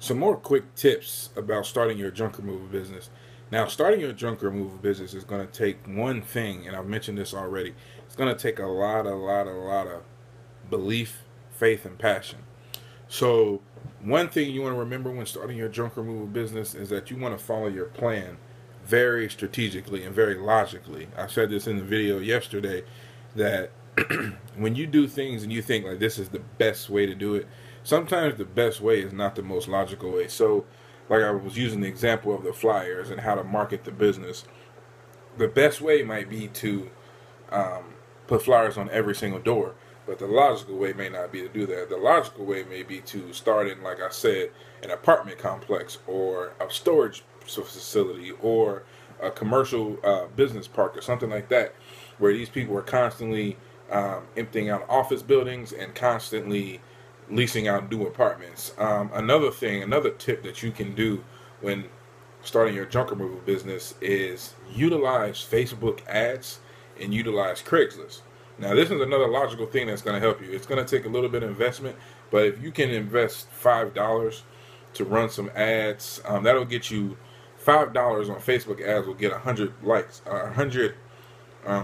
Some more quick tips about starting your junk removal business. Now, starting your junk removal business is going to take one thing, and I've mentioned this already. It's going to take a lot of belief, faith, and passion. So, one thing you want to remember when starting your junk removal business is that you want to follow your plan very strategically and very logically. I said this in the video yesterday that when you do things and you think like this is the best way to do it, sometimes the best way is not the most logical way. So, like I was using the example of the flyers and how to market the business, the best way might be to put flyers on every single door, but the logical way may not be to do that. The logical way may be to start in, like I said, an apartment complex or a storage facility or a commercial business park or something like that, where these people are constantly emptying out office buildings and constantly leasing out new apartments. Another tip that you can do when starting your junk removal business is utilize Facebook ads and utilize Craigslist. Now, this is another logical thing that's going to help you. It's going to take a little bit of investment, but if you can invest $5 to run some ads, that'll get you $5 on Facebook ads will get 100 likes, 100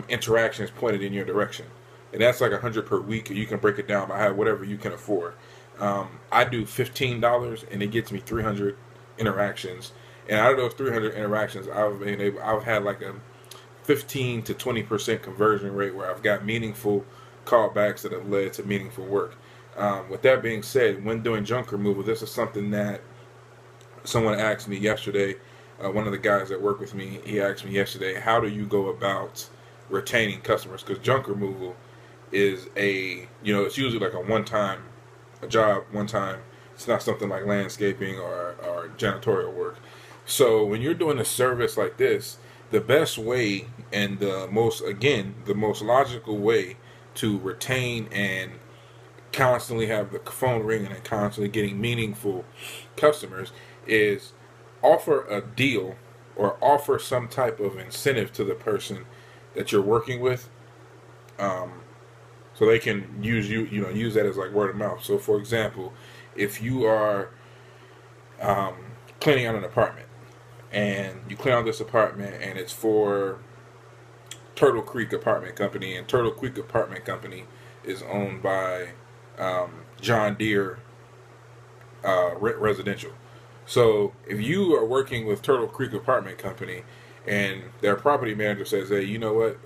interactions pointed in your direction. And that's like 100 per week. You can break it down by whatever you can afford. I do $15 and it gets me 300 interactions. And out of those 300 interactions, I've had like a 15 to 20% conversion rate where I've got meaningful callbacks that have led to meaningful work. With that being said, when doing junk removal, this is something that someone asked me yesterday. One of the guys that work with me, he asked me yesterday, how do you go about retaining customers? Because junk removal is it's usually like a job one time. It's not something like landscaping or janitorial work. So when you're doing a service like this, the best way and the most logical way to retain and constantly have the phone ringing and constantly getting meaningful customers is offer a deal or offer some type of incentive to the person that you're working with, so they can use that as like word of mouth. So, for example, if you are cleaning out an apartment and you clean out this apartment and it's for Turtle Creek Apartment Company, and Turtle Creek Apartment Company is owned by John Deere Residential. So if you are working with Turtle Creek Apartment Company and their property manager says, hey, you know what,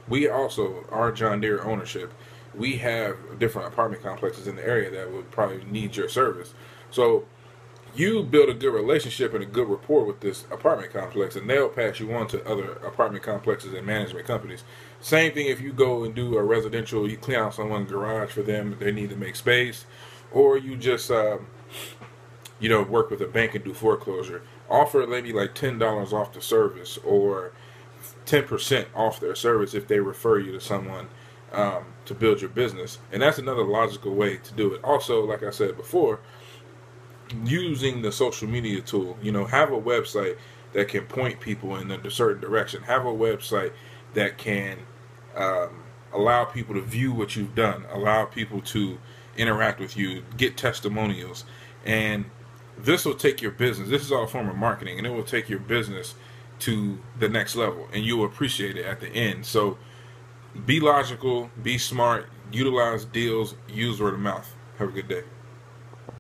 we also, our John Deere ownership, we have different apartment complexes in the area that would probably need your service. So you build a good relationship and a good rapport with this apartment complex, and they'll pass you on to other apartment complexes and management companies. Same thing if you go and do a residential, you clean out someone's garage for them, they need to make space, or you just work with a bank and do foreclosure. Offer maybe like $10 off the service or 10% off their service if they refer you to someone to build your business. And that's another logical way to do it. Also, like I said before, using the social media tool, have a website that can point people in a certain direction. Have a website that can allow people to view what you've done, allow people to interact with you, get testimonials, and this will take your business. This is all a form of marketing, and it will take your business to the next level, and you'll appreciate it at the end. So be logical, be smart, utilize deals, use word of mouth. Have a good day.